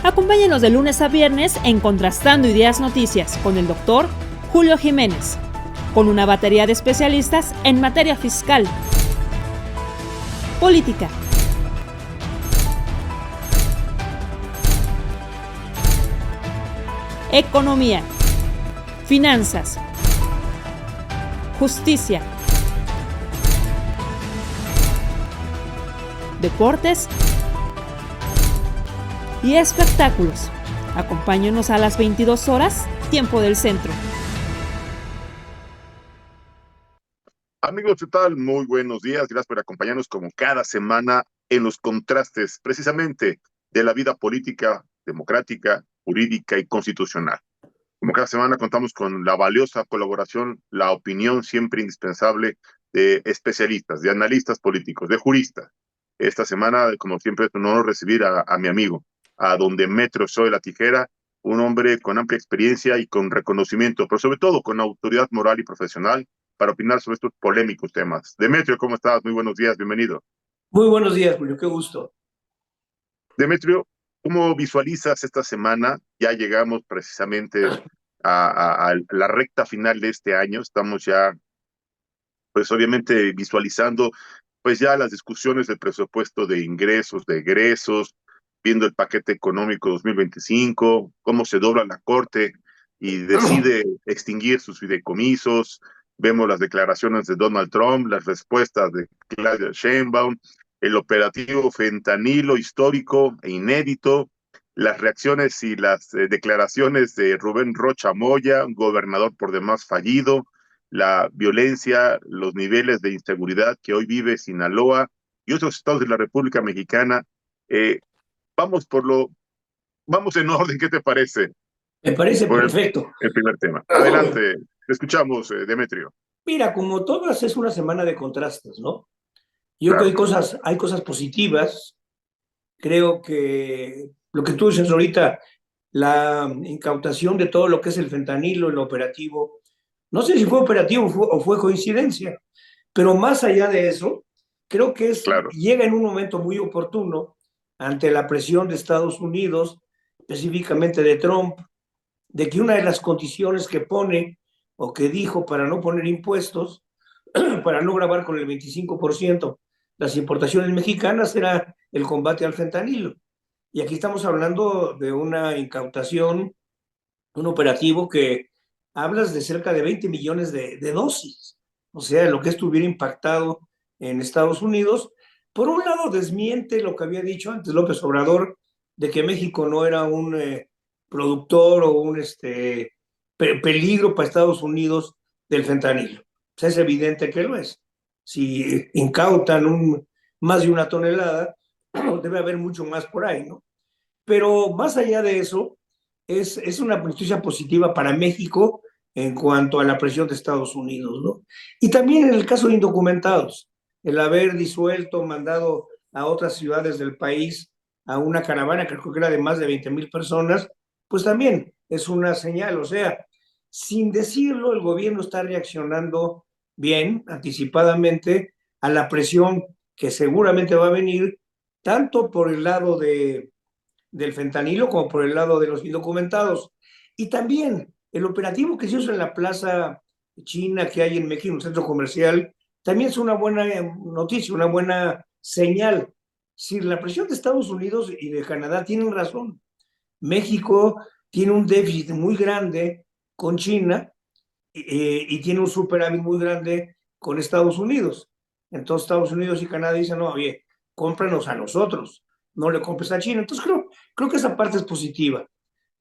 Acompáñenos de lunes a viernes en Contrastando Ideas Noticias con el doctor Julio Jiménez, con una batería de especialistas en materia fiscal, política, economía, finanzas, justicia, deportes y espectáculos. Acompáñenos a las 22 horas, tiempo del centro. Amigos, ¿qué tal? Muy buenos días. Gracias por acompañarnos como cada semana en los contrastes precisamente de la vida política, democrática, jurídica y constitucional. Como cada semana contamos con la valiosa colaboración, la opinión siempre indispensable de especialistas, de analistas políticos, de juristas. Esta semana, como siempre, es un honor recibir a mi amigo, a don Demetrio Soy La Tijera, un hombre con amplia experiencia y con reconocimiento, pero sobre todo con autoridad moral y profesional para opinar sobre estos polémicos temas. Demetrio, ¿cómo estás? Muy buenos días, bienvenido. Muy buenos días, Julio, qué gusto. Demetrio, ¿cómo visualizas esta semana? Ya llegamos precisamente a la recta final de este año. Estamos ya, pues obviamente visualizando, pues ya las discusiones del presupuesto de ingresos, de egresos, viendo el paquete económico 2025, cómo se dobla la Corte y decide extinguir sus fideicomisos. Vemos las declaraciones de Donald Trump, las respuestas de Claudia Sheinbaum, el operativo fentanilo histórico e inédito, las reacciones y las declaraciones de Rubén Rocha Moya, gobernador por demás fallido, la violencia, los niveles de inseguridad que hoy vive Sinaloa y otros estados de la República Mexicana. Eh, vamos en orden, ¿qué te parece? Me parece Por perfecto. el primer tema. Adelante, te escuchamos, Demetrio. Mira, como todas es una semana de contrastes, ¿no? Yo creo Claro. que hay cosas positivas. Creo que lo que tú dices ahorita, la incautación de todo lo que es el fentanilo, el operativo, no sé si fue operativo o fue coincidencia, pero más allá de eso, creo que Claro. llega en un momento muy oportuno ante la presión de Estados Unidos, específicamente de Trump, de que una de las condiciones que pone o que dijo para no poner impuestos, para no grabar con el 25% las importaciones mexicanas, era el combate al fentanilo. Y aquí estamos hablando de una incautación, un operativo que hablas de cerca de 20 millones de dosis, o sea, lo que estuviera impactado en Estados Unidos. Por un lado, desmiente lo que había dicho antes López Obrador, de que México no era un productor o un peligro para Estados Unidos del fentanilo. O sea, es evidente que lo es. Si incautan más de 1 tonelada, debe haber mucho más por ahí, ¿no? Pero más allá de eso, es una noticia positiva para México en cuanto a la presión de Estados Unidos, ¿no? Y también en el caso de indocumentados, el haber disuelto, mandado a otras ciudades del país a una caravana, creo que era de más de 20,000 personas, pues también es una señal. O sea, sin decirlo, el gobierno está reaccionando bien, anticipadamente, a la presión que seguramente va a venir, tanto por el lado del fentanilo como por el lado de los indocumentados. Y también el operativo que se hizo en la plaza china que hay en México, en un centro comercial, también es una buena noticia, una buena señal. Si la presión de Estados Unidos y de Canadá tienen razón, México tiene un déficit muy grande con China y tiene un superávit muy grande con Estados Unidos. Entonces Estados Unidos y Canadá dicen, no, oye, cómpranos a nosotros, no le compres a China. Entonces creo que esa parte es positiva.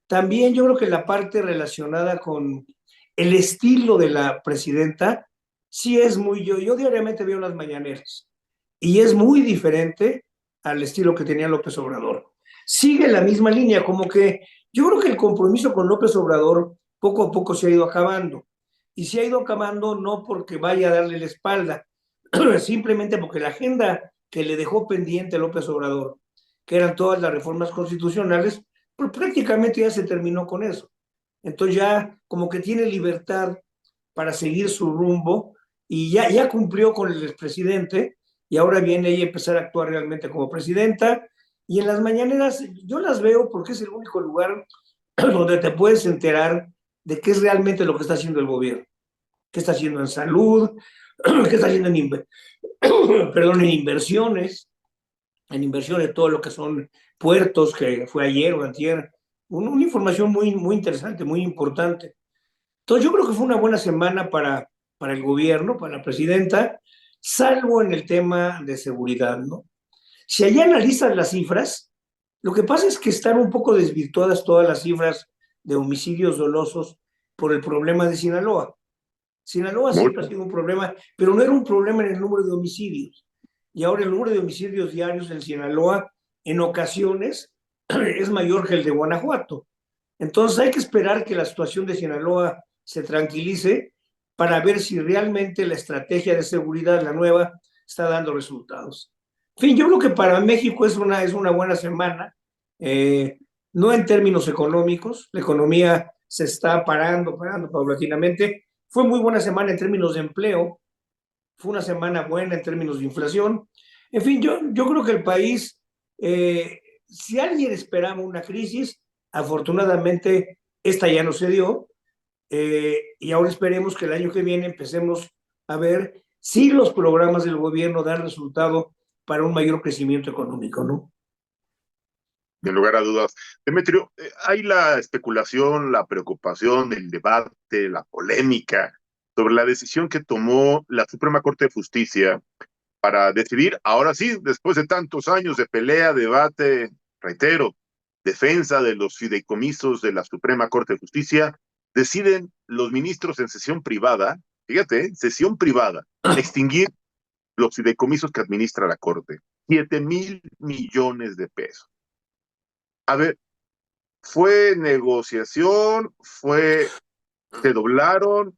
También yo creo que la parte relacionada con el estilo de la presidenta, sí es muy, yo diariamente veo las mañaneras y es muy diferente al estilo que tenía López Obrador. Sigue la misma línea, como que yo creo que el compromiso con López Obrador poco a poco se ha ido acabando. Y se ha ido acabando no porque vaya a darle la espalda, simplemente porque la agenda que le dejó pendiente López Obrador, que eran todas las reformas constitucionales, pues prácticamente ya se terminó con eso. Entonces ya como que tiene libertad para seguir su rumbo y ya cumplió con el expresidente y ahora viene ella a empezar a actuar realmente como presidenta Y en las mañaneras yo las veo porque es el único lugar donde te puedes enterar de qué es realmente lo que está haciendo el gobierno, qué está haciendo en salud, qué está haciendo perdón, en inversiones, todo lo que son puertos, que fue ayer o antier, una información muy interesante, muy importante. Entonces yo creo que fue una buena semana para el gobierno, para la presidenta, salvo en el tema de seguridad, ¿no? Si allá analizan las cifras, lo que pasa es que están un poco desvirtuadas todas las cifras de homicidios dolosos por el problema de Sinaloa. Sinaloa siempre ha Mucho. sido un problema, pero no era un problema en el número de homicidios. Y ahora el número de homicidios diarios en Sinaloa, en ocasiones, es mayor que el de Guanajuato. Entonces hay que esperar que la situación de Sinaloa se tranquilice para ver si realmente la estrategia de seguridad, la nueva, está dando resultados. En fin, yo creo que para México es una buena semana, no en términos económicos, la economía se está parando paulatinamente. Fue muy buena semana en términos de empleo, fue una semana buena en términos de inflación. En fin, yo creo que el país, si alguien esperaba una crisis, afortunadamente esta ya no se dio, y ahora esperemos que el año que viene empecemos a ver si los programas del gobierno dan resultado para un mayor crecimiento económico, ¿no? Sin lugar a dudas. Demetrio, hay la especulación, la preocupación, el debate, la polémica sobre la decisión que tomó la Suprema Corte de Justicia para decidir, ahora sí, después de tantos años de pelea, debate, reitero, defensa de los fideicomisos de la Suprema Corte de Justicia, deciden los ministros en sesión privada, fíjate, sesión privada, extinguir los fideicomisos que administra la Corte. 7,000 millones de pesos. A ver, fue negociación, se doblaron,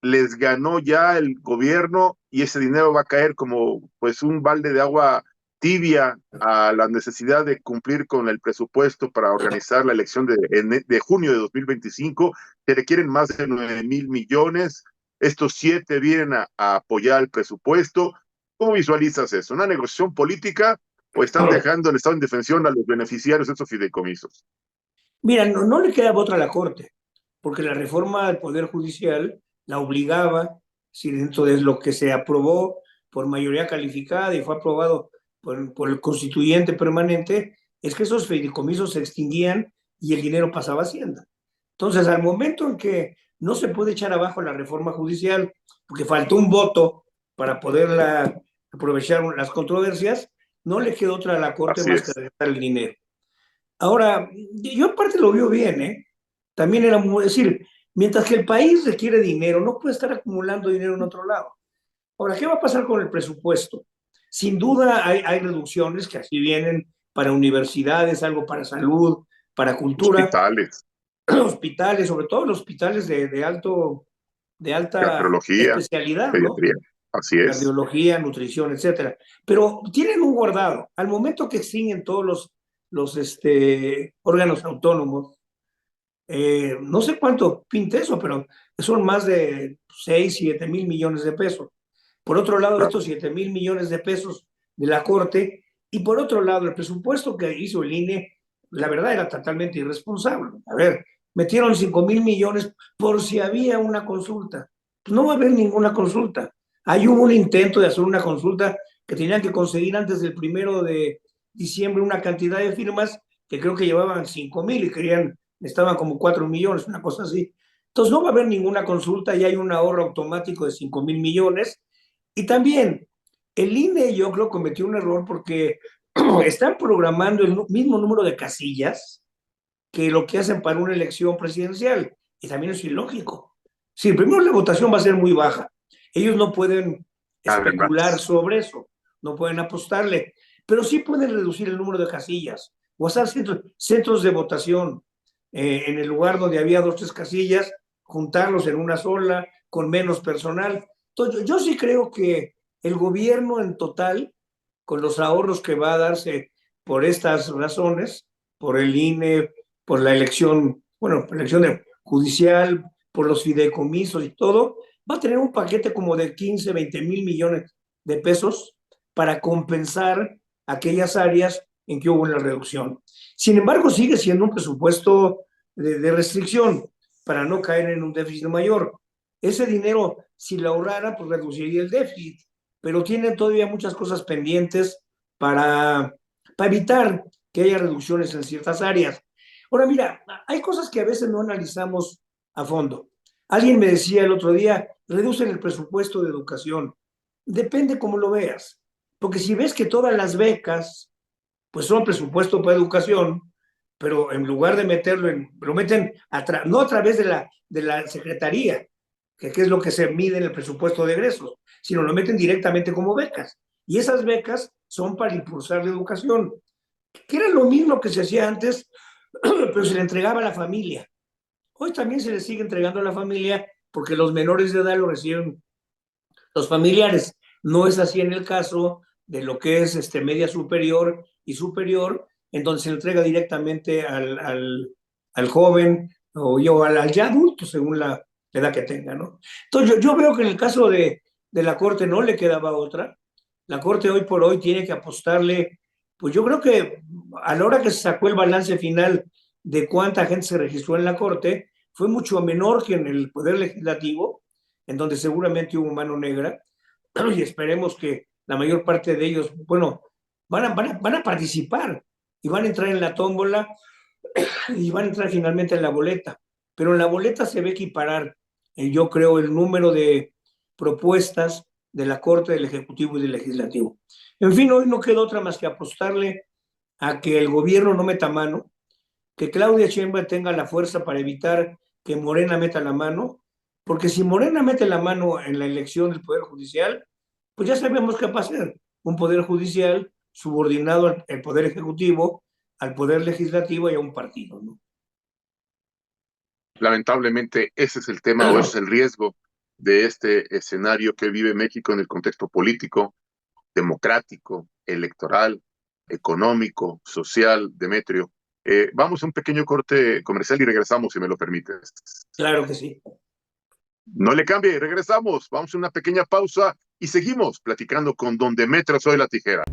les ganó ya el gobierno y ese dinero va a caer como pues un balde de agua tibia a la necesidad de cumplir con el presupuesto para organizar la elección de junio de 2025. Se requieren más de 9,000 millones. Estos 7 vienen a apoyar el presupuesto. ¿Cómo visualizas eso? ¿Una negociación política o están dejando el estado de indefensión a los beneficiarios de estos fideicomisos? Mira, no le queda otra a la Corte, porque la reforma del Poder Judicial la obligaba, si dentro de lo que se aprobó por mayoría calificada y fue aprobado por el constituyente permanente, es que esos fideicomisos se extinguían y el dinero pasaba a Hacienda. Entonces, al momento en que no se puede echar abajo la reforma judicial, porque faltó un voto para poderla aprovechar las controversias, no le quedó otra a la Corte Así más que es. regresar el dinero. Ahora, yo aparte lo veo bien, ¿eh? También era muy decir, mientras que el país requiere dinero, no puede estar acumulando dinero en otro lado. Ahora, ¿qué va a pasar con el presupuesto? Sin duda hay reducciones que así vienen para universidades, algo para salud, para cultura, Hospitales, hospitales, sobre todo los hospitales de alta cardiología, especialidad, ¿no? pediatría. Así es. Cardiología, nutrición, etcétera. Pero tienen un guardado. Al momento que extinguen todos los órganos autónomos, no sé cuánto pinte eso, pero son más de 6, 7 mil millones de pesos. Por otro lado, Claro. estos 7 mil millones de pesos de la Corte, y por otro lado, el presupuesto que hizo el INE, la verdad era totalmente irresponsable. A ver, metieron 5 mil millones por si había una consulta. Pues no va a haber ninguna consulta. Hay un intento de hacer una consulta que tenían que conseguir antes del 1 de diciembre una cantidad de firmas que creo que llevaban 5 mil y estaban como 4 millones, una cosa así. Entonces no va a haber ninguna consulta y hay un ahorro automático de 5 mil millones. Y también el INE yo creo cometió un error porque están programando el mismo número de casillas que lo que hacen para una elección presidencial. Y también es ilógico. Sí, primero la votación va a ser muy baja. Ellos no pueden especular Además, sobre eso, no pueden apostarle, pero sí pueden reducir el número de casillas o hacer centros de votación en el lugar donde había 2 o 3 casillas, juntarlos en una sola, con menos personal. Entonces, yo sí creo que el gobierno en total, con los ahorros que va a darse por estas razones, por el INE, por la elección, bueno, por la elección judicial, por los fideicomisos y todo, va a tener un paquete como de 15, 20 mil millones de pesos para compensar aquellas áreas en que hubo una reducción. Sin embargo, sigue siendo un presupuesto de restricción para no caer en un déficit mayor. Ese dinero, si lo ahorrara, pues reduciría el déficit, pero tienen todavía muchas cosas pendientes para evitar que haya reducciones en ciertas áreas. Ahora, mira, hay cosas que a veces no analizamos a fondo. Alguien me decía el otro día, reducen el presupuesto de educación. Depende cómo lo veas, porque si ves que todas las becas, pues son presupuesto para educación, pero en lugar de meterlo lo meten no a través de la secretaría, que es lo que se mide en el presupuesto de egresos, sino lo meten directamente como becas. Y esas becas son para impulsar la educación, que era lo mismo que se hacía antes, pero se le entregaba a la familia. Hoy también se le sigue entregando a la familia porque los menores de edad lo reciben los familiares. No es así en el caso de lo que es media superior y superior, en donde se le entrega directamente al joven o al ya adulto, según la edad que tenga, ¿no? Entonces yo veo que en el caso de la Corte no le quedaba otra. La Corte hoy por hoy tiene que apostarle, pues yo creo que a la hora que se sacó el balance final de cuánta gente se registró en la Corte, fue mucho menor que en el Poder Legislativo, en donde seguramente hubo mano negra, y esperemos que la mayor parte de ellos, bueno, van a participar y van a entrar en la tómbola y van a entrar finalmente en la boleta. Pero en la boleta se ve equiparar, yo creo, el número de propuestas de la Corte, del Ejecutivo y del Legislativo. En fin, hoy no queda otra más que apostarle a que el gobierno no meta mano, que Claudia Sheinbaum tenga la fuerza para evitar que Morena meta la mano, porque si Morena mete la mano en la elección del Poder Judicial, pues ya sabemos qué va a ser. Un Poder Judicial subordinado al Poder Ejecutivo, al Poder Legislativo y a un partido, ¿no? Lamentablemente, ese es el tema o ese es el riesgo de este escenario que vive México en el contexto político, democrático, electoral, económico, social, Demetrio. Vamos a un pequeño corte comercial y regresamos, si me lo permites. Claro que sí. No le cambie, regresamos. Vamos a una pequeña pausa y seguimos platicando con don Demetrio Soy la Tijera.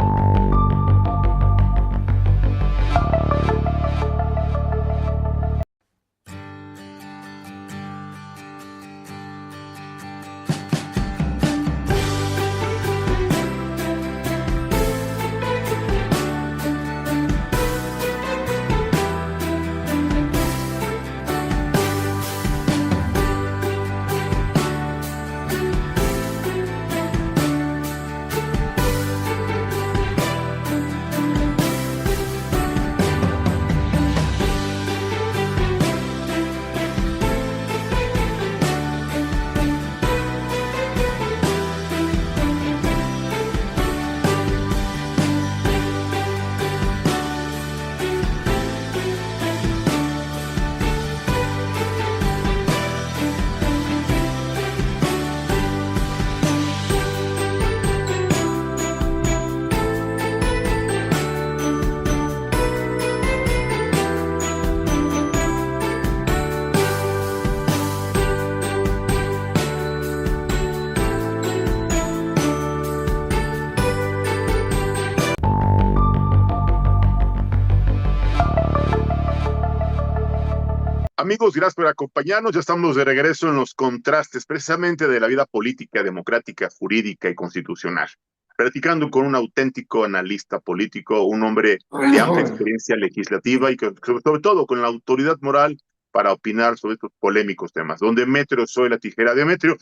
Amigos, gracias por acompañarnos. Ya estamos de regreso en los contrastes precisamente de la vida política, democrática, jurídica y constitucional. Platicando con un auténtico analista político, un hombre de amplia experiencia legislativa y sobre todo con la autoridad moral para opinar sobre estos polémicos temas. Don Demetrio Soy la Tijera. Demetrio,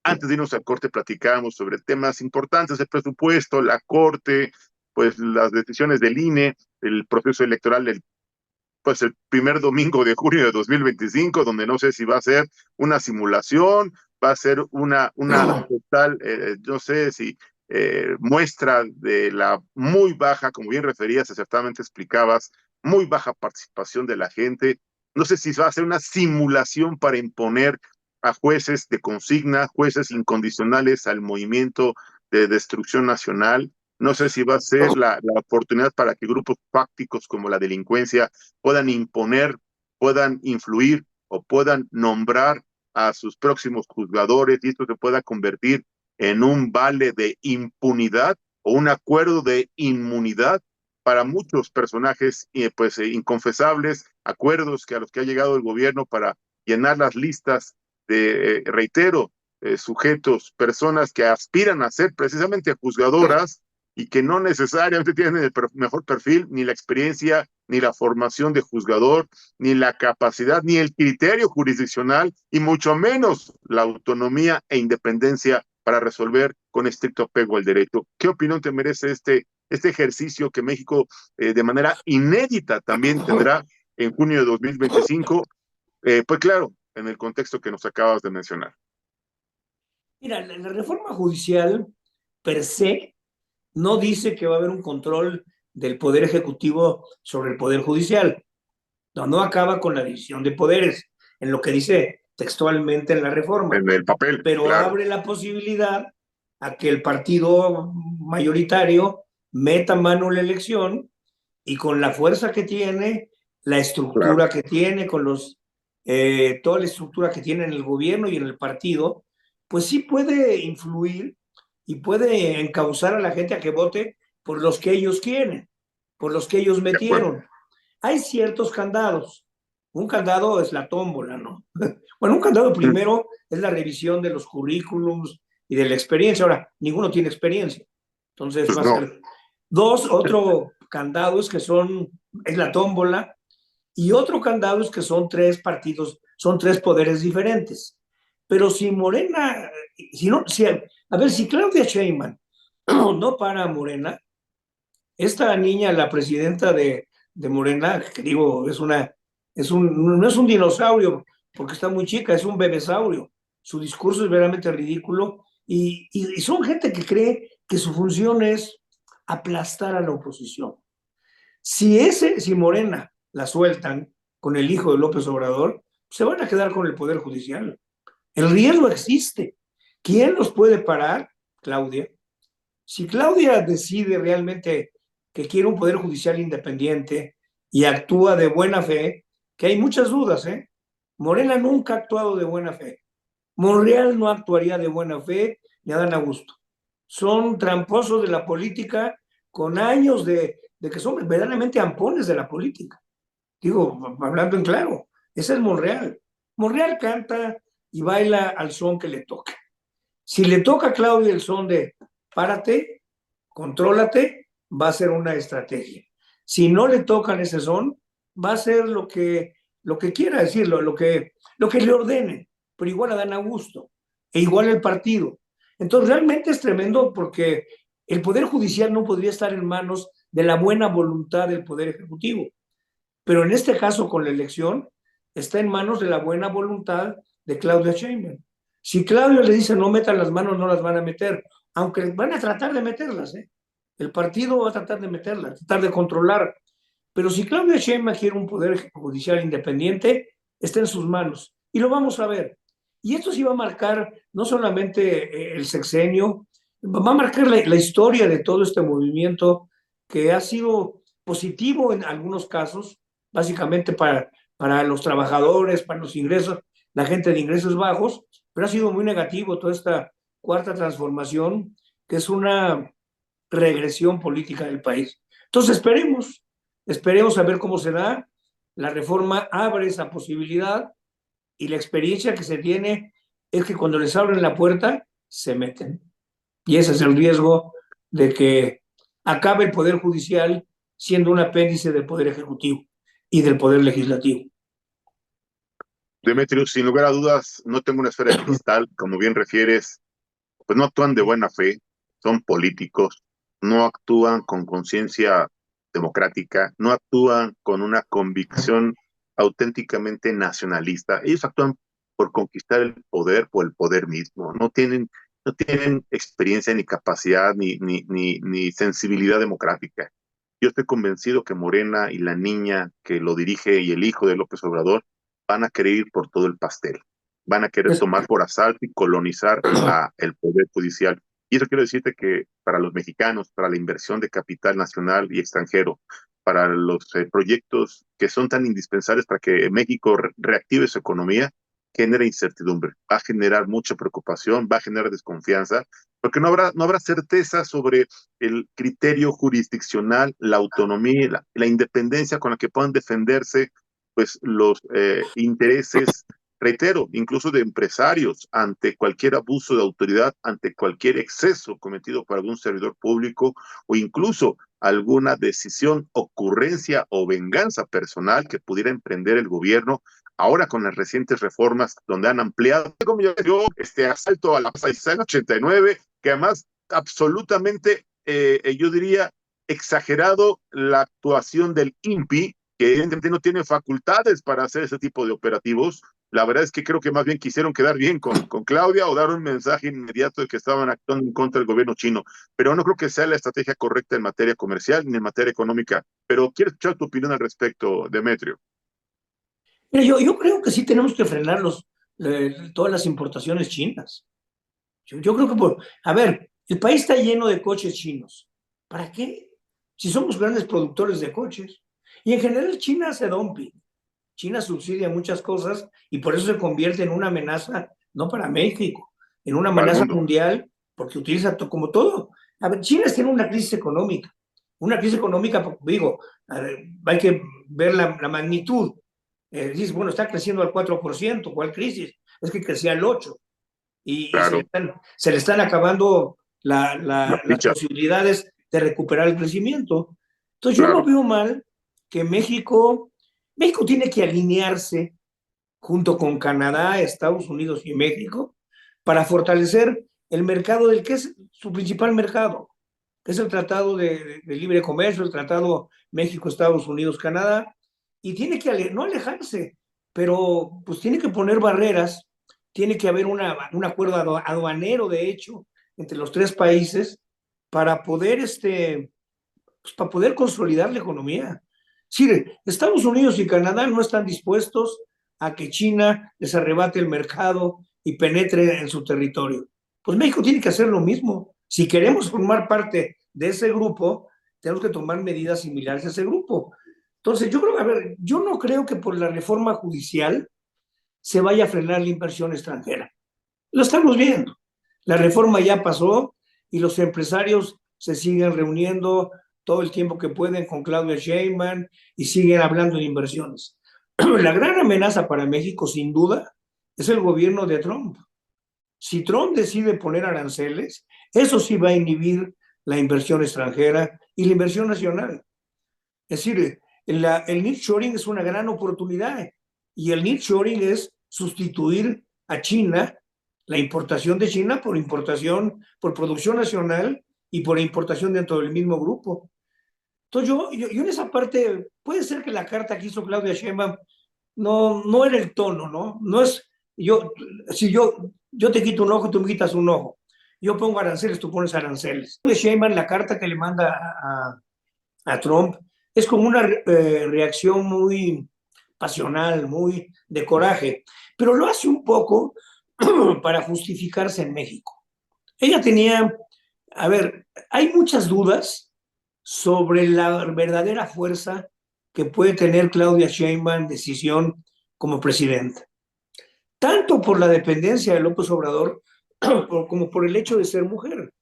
antes de irnos al corte platicábamos sobre temas importantes, el presupuesto, la corte, pues las decisiones del INE, el proceso electoral del pues el primer domingo de junio de 2025, donde no sé si va a ser una simulación, va a ser una total, no sé si muestra de la muy baja, como bien referías, acertadamente explicabas, muy baja participación de la gente. No sé si va a ser una simulación para imponer a jueces de consigna, jueces incondicionales al movimiento de destrucción nacional. No sé si va a ser la oportunidad para que grupos fácticos como la delincuencia puedan imponer, puedan influir o puedan nombrar a sus próximos juzgadores y esto se pueda convertir en un vale de impunidad o un acuerdo de inmunidad para muchos personajes inconfesables, acuerdos a los que ha llegado el gobierno para llenar las listas de, reitero, sujetos, personas que aspiran a ser precisamente juzgadoras y que no necesariamente tienen el mejor perfil, ni la experiencia, ni la formación de juzgador, ni la capacidad, ni el criterio jurisdiccional, y mucho menos la autonomía e independencia para resolver con estricto apego al derecho. ¿Qué opinión te merece este ejercicio que México de manera inédita también tendrá en junio de 2025? Pues claro, en el contexto que nos acabas de mencionar. Mira, la reforma judicial per se no dice que va a haber un control del Poder Ejecutivo sobre el Poder Judicial. No, no acaba con la división de poderes, en lo que dice textualmente en la reforma, En el papel, pero claro. abre la posibilidad a que el partido mayoritario meta mano en la elección y con la fuerza que tiene, la estructura que tiene, con toda la estructura que tiene en el gobierno y en el partido, pues sí puede influir y puede encauzar a la gente a que vote por los que ellos quieren, por los que ellos metieron. Hay ciertos candados. Un candado es la tómbola, ¿no? Bueno, un candado primero es la revisión de los currículums y de la experiencia. Ahora, ninguno tiene experiencia. Entonces Pues va a no. ser dos. Otro candado es es la tómbola, y otro candado es que son tres partidos, son tres poderes diferentes. Pero si Morena, a ver, si Claudia Sheinbaum no para Morena, esta niña, la presidenta de Morena, que digo, no es un dinosaurio, porque está muy chica, es un bebesaurio. Su discurso es verdaderamente ridículo y son gente que cree que su función es aplastar a la oposición. Si Morena la sueltan con el hijo de López Obrador, se van a quedar con el Poder Judicial. El riesgo existe. ¿Quién los puede parar? Claudia. Si Claudia decide realmente que quiere un poder judicial independiente y actúa de buena fe, que hay muchas dudas, ¿eh? Morena nunca ha actuado de buena fe. Monreal no actuaría de buena fe ni a Dan Augusto. Son tramposos de la política con años de que son verdaderamente ampones de la política. Digo, hablando en claro, ese es Monreal. Monreal canta y baila al son que le toca. Si le toca a Claudia el son de párate, contrólate, va a ser una estrategia. Si no le tocan ese son, va a ser lo que quiera decirlo, lo que le ordene, pero igual a Dan Augusto, e igual el partido. Entonces realmente es tremendo porque el Poder Judicial no podría estar en manos de la buena voluntad del Poder Ejecutivo, pero en este caso con la elección está en manos de la buena voluntad de Claudia Sheinbaum. Si Claudio le dice no metan las manos, no las van a meter, aunque van a tratar de meterlas, ¿eh? El partido va a tratar de meterlas, tratar de controlar. Pero si Claudia Sheinbaum quiere un poder judicial independiente, está en sus manos. Y lo vamos a ver. Y esto sí va a marcar no solamente el sexenio, va a marcar la historia de todo este movimiento que ha sido positivo en algunos casos, básicamente para los trabajadores, para los ingresos, la gente de ingresos bajos, pero ha sido muy negativo toda esta cuarta transformación, que es una regresión política del país. Entonces esperemos a ver cómo se da. La reforma abre esa posibilidad y la experiencia que se tiene es que cuando les abren la puerta, se meten. Y ese es el riesgo de que acabe el Poder Judicial siendo un apéndice del Poder Ejecutivo y del Poder Legislativo. Demetrio, sin lugar a dudas, no tengo una esfera de cristal, como bien refieres, pues no actúan de buena fe, son políticos, no actúan con conciencia democrática, no actúan con una convicción auténticamente nacionalista. Ellos actúan por conquistar el poder, por el poder mismo. No tienen experiencia ni capacidad ni sensibilidad democrática. Yo estoy convencido que Morena y la niña que lo dirige y el hijo de López Obrador van a querer ir por todo el pastel, van a querer tomar por asalto y colonizar el poder judicial. Y eso quiero decirte que para los mexicanos, para la inversión de capital nacional y extranjero, para los proyectos que son tan indispensables para que México reactive su economía, genera incertidumbre, va a generar mucha preocupación, va a generar desconfianza, porque no habrá certeza sobre el criterio jurisdiccional, la autonomía, la independencia con la que puedan defenderse pues, los intereses, reitero, incluso de empresarios ante cualquier abuso de autoridad, ante cualquier exceso cometido por algún servidor público o incluso alguna decisión, ocurrencia o venganza personal que pudiera emprender el gobierno. Ahora con las recientes reformas donde han ampliado, como yo digo, este asalto a la Plaza 89, que además absolutamente, yo diría, exagerado la actuación del INPI, que evidentemente no tiene facultades para hacer ese tipo de operativos. La verdad es que creo que más bien quisieron quedar bien con Claudia o dar un mensaje inmediato de que estaban actuando en contra del gobierno chino, pero no creo que sea la estrategia correcta en materia comercial ni en materia económica. Pero quiero escuchar tu opinión al respecto, Demetrio. Mira, yo creo que sí tenemos que frenar todas las importaciones chinas. Yo creo que a ver, el país está lleno de coches chinos. ¿Para qué? Si somos grandes productores de coches. Y en general China hace dumping. China subsidia muchas cosas y por eso se convierte en una amenaza, no para México, en una amenaza mundial, porque utiliza como todo. A ver, China tiene una crisis económica. Una crisis económica, digo, hay que ver la magnitud. Dices, bueno, está creciendo al 4%, ¿cuál crisis? Es que crecía al 8%. Y Claro. se le están acabando las posibilidades de recuperar el crecimiento. Entonces yo no veo mal que México tiene que alinearse junto con Canadá, Estados Unidos y México para fortalecer el mercado del que es su principal mercado, que es el Tratado de Libre Comercio, el Tratado México, Estados Unidos, Canadá, y tiene que no alejarse, pero pues tiene que poner barreras, tiene que haber un acuerdo aduanero, de hecho, entre los tres países para poder, pues, para poder consolidar la economía. Sí, Estados Unidos y Canadá no están dispuestos a que China les arrebate el mercado y penetre en su territorio. Pues México tiene que hacer lo mismo. Si queremos formar parte de ese grupo, tenemos que tomar medidas similares a ese grupo. Entonces, yo creo, a ver, yo no creo que por la reforma judicial se vaya a frenar la inversión extranjera. Lo estamos viendo. La reforma ya pasó y los empresarios se siguen reuniendo todo el tiempo que pueden con Claudia Sheinbaum y siguen hablando de inversiones. La gran amenaza para México, sin duda, es el gobierno de Trump. Si Trump decide poner aranceles, eso sí va a inhibir la inversión extranjera y la inversión nacional. Es decir, el nearshoring es una gran oportunidad y el nearshoring es sustituir a China, la importación de China por producción nacional y por importación dentro del mismo grupo. Entonces yo en esa parte, puede ser que la carta que hizo Claudia Sheinbaum no era el tono, ¿no? No es, si yo te quito un ojo, tú me quitas un ojo. Yo pongo aranceles, tú pones aranceles. Claudia Sheinbaum, la carta que le manda a Trump, es como una reacción muy pasional, muy de coraje, pero lo hace un poco para justificarse en México. Ella tenía, a ver, hay muchas dudas sobre la verdadera fuerza que puede tener Claudia Sheinbaum en decisión como presidenta, tanto por la dependencia de López Obrador como por el hecho de ser mujer.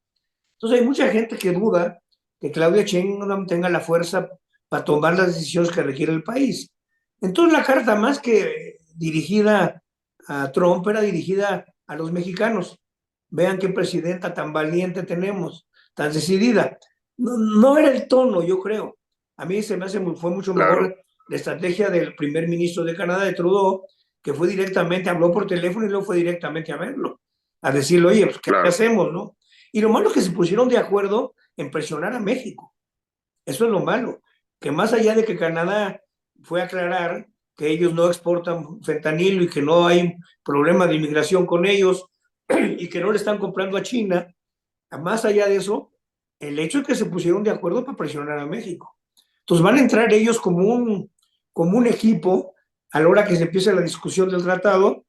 Entonces hay mucha gente que duda que Claudia Sheinbaum tenga la fuerza para tomar las decisiones que requiere el país. Entonces la carta, más que dirigida a Trump, era dirigida a los mexicanos. Vean qué presidenta tan valiente tenemos, tan decidida. No era el tono, yo creo. A mí se me fue mucho mejor la estrategia del primer ministro de Canadá, de Trudeau, que fue directamente, habló por teléfono y luego fue directamente a verlo, a decirle, oye, pues, ¿qué hacemos, no? Y lo malo es que se pusieron de acuerdo en presionar a México. Eso es lo malo, que más allá de que Canadá fue a aclarar que ellos no exportan fentanilo y que no hay problema de inmigración con ellos y que no le están comprando a China, más allá de eso, el hecho es que se pusieron de acuerdo para presionar a México. Entonces van a entrar ellos como un equipo a la hora que se empiece la discusión del tratado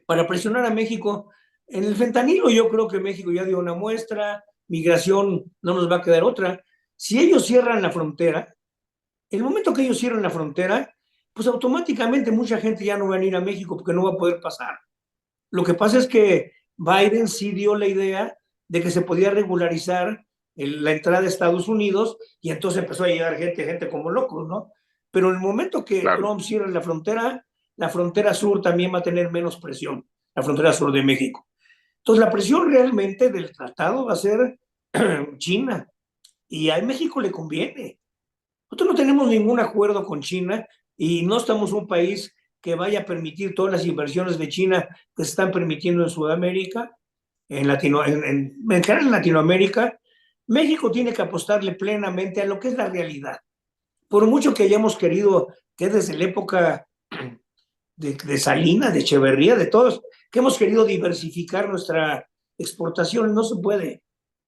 para presionar a México. En el fentanilo yo creo que México ya dio una muestra, migración no nos va a quedar otra. Si ellos cierran la frontera, el momento que ellos cierran la frontera, pues automáticamente mucha gente ya no va a ir a México porque no va a poder pasar. Lo que pasa es que Biden sí dio la idea de que se podía regularizar la entrada de Estados Unidos y entonces empezó a llegar gente como locos, ¿no? Pero en el momento que Claro. Trump cierre la frontera sur también va a tener menos presión, la frontera sur de México. Entonces la presión realmente del tratado va a ser China y a México le conviene. Nosotros no tenemos ningún acuerdo con China y no estamos un país que vaya a permitir todas las inversiones de China que se están permitiendo en Sudamérica, en Latinoamérica. México tiene que apostarle plenamente a lo que es la realidad. Por mucho que hayamos querido, que desde la época de Salinas, de Echeverría, de todos, que hemos querido diversificar nuestra exportación, no se puede.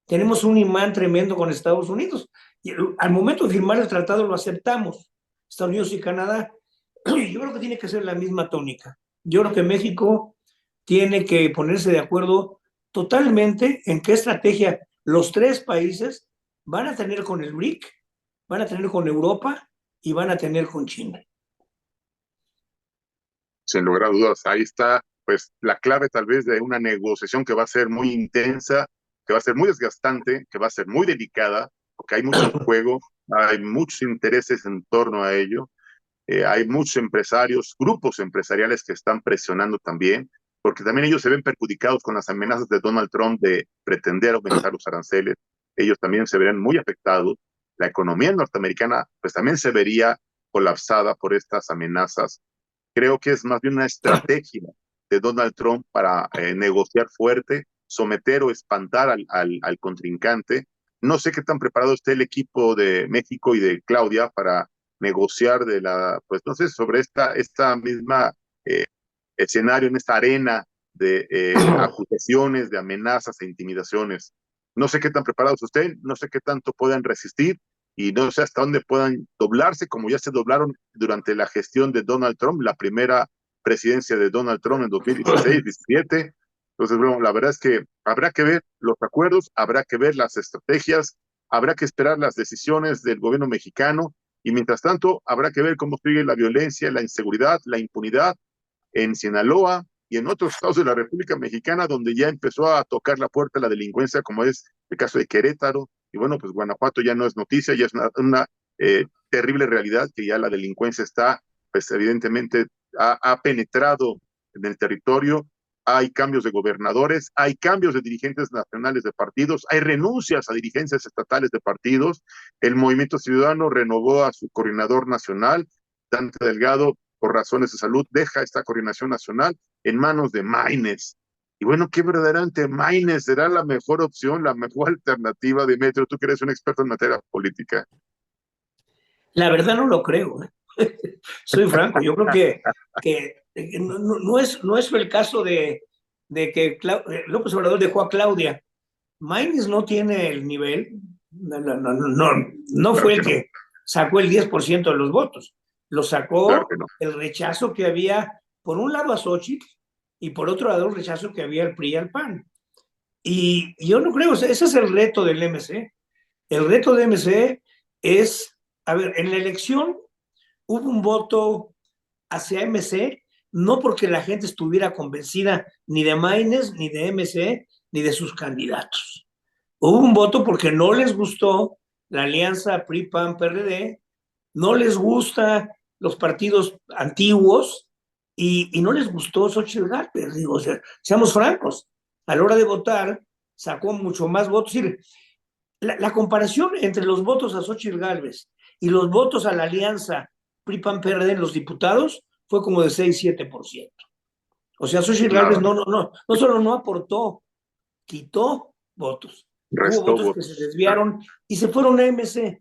Tenemos un imán tremendo con Estados Unidos. Y al momento de firmar el tratado lo aceptamos, Estados Unidos y Canadá. Yo creo que tiene que ser la misma tónica. Yo creo que México tiene que ponerse de acuerdo totalmente en qué estrategia los tres países van a tener con el BRIC, van a tener con Europa y van a tener con China. Sin lugar a dudas, ahí está pues la clave tal vez de una negociación que va a ser muy intensa, que va a ser muy desgastante, que va a ser muy delicada, porque hay mucho en juego, hay muchos intereses en torno a ello, hay muchos empresarios, grupos empresariales que están presionando también, porque también ellos se ven perjudicados con las amenazas de Donald Trump de pretender aumentar los aranceles, ellos también se verán muy afectados, la economía norteamericana pues también se vería colapsada por estas amenazas. Creo que es más bien una estrategia de Donald Trump para negociar fuerte, someter o espantar al contrincante. No sé qué tan preparado esté el equipo de México y de Claudia para negociar pues no sé, sobre esta misma eh, escenario, en esta arena de acusaciones, de amenazas e intimidaciones. No sé qué tan preparados estén, no sé qué tanto puedan resistir y no sé hasta dónde puedan doblarse, como ya se doblaron durante la gestión de Donald Trump, la primera presidencia de Donald Trump en 2016-17. Entonces, bueno, la verdad es que habrá que ver los acuerdos, habrá que ver las estrategias, habrá que esperar las decisiones del gobierno mexicano y mientras tanto habrá que ver cómo sigue la violencia, la inseguridad, la impunidad en Sinaloa y en otros estados de la República Mexicana donde ya empezó a tocar la puerta la delincuencia, como es el caso de Querétaro, y bueno, pues Guanajuato ya no es noticia, ya es una terrible realidad que ya la delincuencia está, pues evidentemente ha penetrado en el territorio, hay cambios de gobernadores, hay cambios de dirigentes nacionales de partidos, hay renuncias a dirigencias estatales de partidos, el Movimiento Ciudadano renovó a su coordinador nacional, Dante Delgado, por razones de salud, deja esta coordinación nacional en manos de Maines. Y bueno, ¿qué verdaderamente Maines será la mejor opción, la mejor alternativa, Demetrio? Tú que eres un experto en materia política. La verdad no lo creo, ¿eh? Soy franco, yo creo que no es el caso de que López Obrador dejó a Claudia. Maines no tiene el nivel, no Claro fue que el no, que sacó el 10% de los votos, lo claro sacó que no. el rechazo que había, por un lado a Xochitl, y por otro lado el rechazo que había al PRI y al PAN. Y yo no creo, ese es el reto del MC. El reto del MC es, a ver, en la elección hubo un voto hacia MC, no porque la gente estuviera convencida ni de Maines, ni de MC, ni de sus candidatos. Hubo un voto porque no les gustó la alianza PRI-PAN-PRD, no les gusta los partidos antiguos y no les gustó Xochitl Gálvez. Digo, o sea, seamos francos, a la hora de votar sacó mucho más votos. Es decir, la comparación entre los votos a Xochitl Gálvez y los votos a la alianza PRI-PAN-PRD en los diputados fue como de 6-7%. O sea, Xochitl Gálvez Nada, no solo no aportó, quitó votos. Hubo restó votos que se votos. desviaron y se fueron a MC.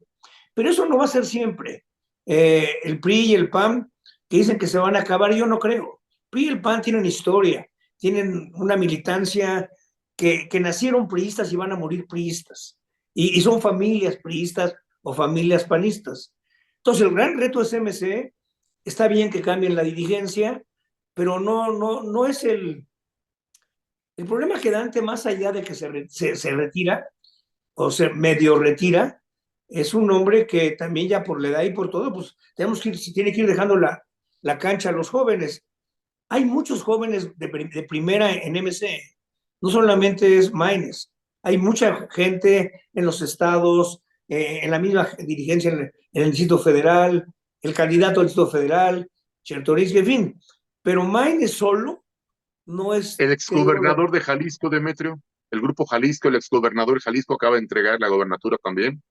Pero eso no va a ser siempre. El PRI y el PAN, que dicen que se van a acabar, yo no creo. El PRI y el PAN tienen historia, tienen una militancia que nacieron priistas y van a morir priistas. Y son familias priistas o familias panistas. Entonces, el gran reto es MC. Está bien que cambien la dirigencia, pero no es el problema que Dante, más allá de que se retira, o se medio retira, es un hombre que también ya por la edad y por todo, pues tenemos que ir, si tiene que ir dejando la cancha a los jóvenes. Hay muchos jóvenes de primera en MC, no solamente es Maines, hay mucha gente en los estados, en la misma dirigencia en el Distrito Federal, el candidato al Distrito Federal, Chertorinsky, en fin, pero Maines solo no es... El exgobernador de Jalisco, Demetrio, el grupo Jalisco, el exgobernador de Jalisco acaba de entregar la gobernatura también.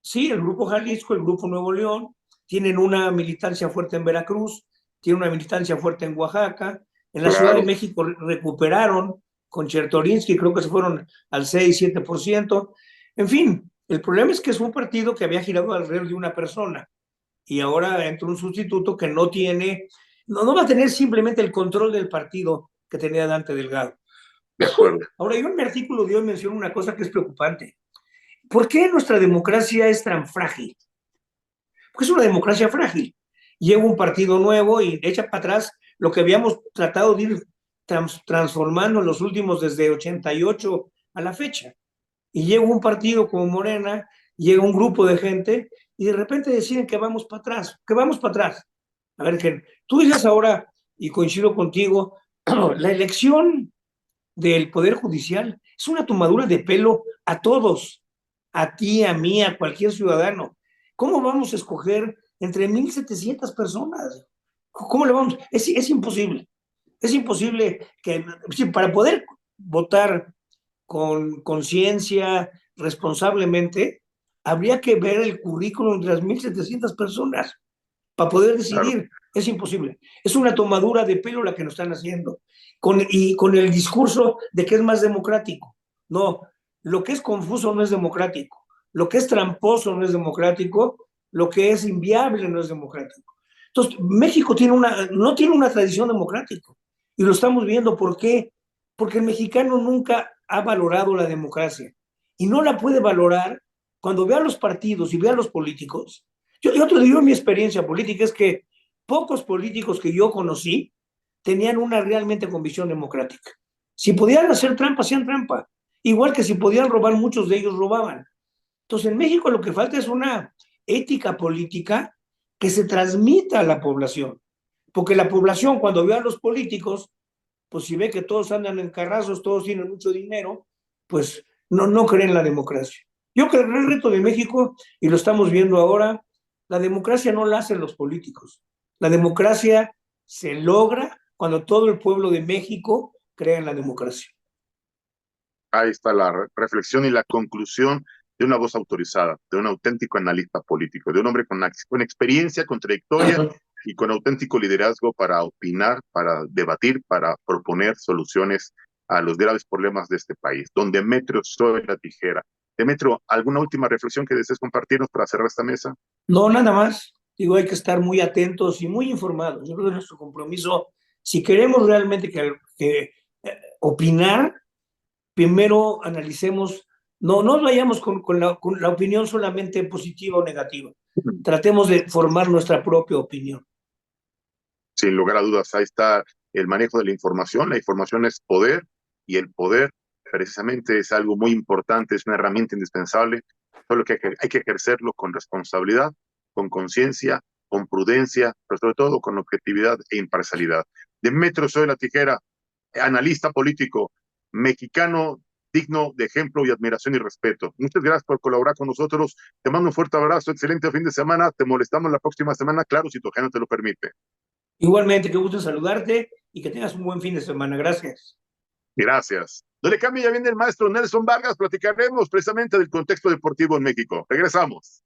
Sí, el grupo Jalisco, el grupo Nuevo León, tienen una militancia fuerte en Veracruz, tienen una militancia fuerte en Oaxaca, en la Ciudad de México recuperaron con Chertorinsky, creo que se fueron al 6-7%. En fin, el problema es que es un partido que había girado alrededor de una persona y ahora entra un sustituto que no tiene, no va a tener simplemente el control del partido que tenía Dante Delgado. De acuerdo. Ahora, yo en mi artículo de hoy menciono una cosa que es preocupante. ¿Por qué nuestra democracia es tan frágil? Porque es una democracia frágil. Llega un partido nuevo y echa para atrás lo que habíamos tratado de ir transformando en los últimos desde 88 a la fecha. Y llega un partido como Morena, llega un grupo de gente y de repente deciden que vamos para atrás, que vamos para atrás. A ver, que tú dices ahora, y coincido contigo, la elección del Poder Judicial es una tomadura de pelo a todos, a ti, a mí, a cualquier ciudadano. ¿Cómo vamos a escoger entre 1,700 personas? ¿Cómo le vamos? Es imposible. Es imposible que, para poder votar con conciencia, responsablemente, habría que ver el currículum de las 1,700 personas para poder decidir. Claro. Es imposible. Es una tomadura de pelo la que nos están haciendo. Y con el discurso de que es más democrático. No, lo que es confuso no es democrático. Lo que es tramposo no es democrático. Lo que es inviable no es democrático. Entonces, México no tiene una tradición democrática. Y lo estamos viendo. ¿Por qué? Porque el mexicano nunca ha valorado la democracia. Y no la puede valorar cuando ve a los partidos y ve a los políticos. Yo te digo, mi experiencia política es que pocos políticos que yo conocí tenían una realmente convicción democrática. Si podían hacer trampa, hacían trampa. Igual que si podían robar, muchos de ellos robaban. Entonces, en México lo que falta es una ética política que se transmita a la población. Porque la población, cuando ve a los políticos, pues si ve que todos andan en carrazos, todos tienen mucho dinero, pues no creen en la democracia. Yo creo que el reto de México, y lo estamos viendo ahora, la democracia no la hacen los políticos. La democracia se logra cuando todo el pueblo de México cree en la democracia. Ahí está la reflexión y la conclusión de una voz autorizada, de un auténtico analista político, de un hombre con experiencia, con trayectoria y con auténtico liderazgo para opinar, para debatir, para proponer soluciones a los graves problemas de este país. Don Demetrio Zoe La Tijera. Demetrio, ¿alguna última reflexión que desees compartirnos para cerrar esta mesa? No, nada más. Digo, hay que estar muy atentos y muy informados. Yo creo que nuestro compromiso, si queremos realmente opinar, primero analicemos, no vayamos con la opinión solamente positiva o negativa. Tratemos de formar nuestra propia opinión. Sin lugar a dudas, ahí está el manejo de la información. La información es poder y el poder precisamente es algo muy importante, es una herramienta indispensable, solo que hay que ejercerlo con responsabilidad, con conciencia, con prudencia, pero sobre todo con objetividad e imparcialidad. Demetrio Zoe La Tijera, analista político, mexicano digno de ejemplo y admiración y respeto. Muchas gracias por colaborar con nosotros. Te mando un fuerte abrazo, excelente fin de semana. Te molestamos la próxima semana, claro, si tu agenda te lo permite. Igualmente, qué gusto saludarte y que tengas un buen fin de semana. Gracias. Gracias. No le cambie, ya viene el maestro Nelson Vargas. Platicaremos precisamente del contexto deportivo en México. Regresamos.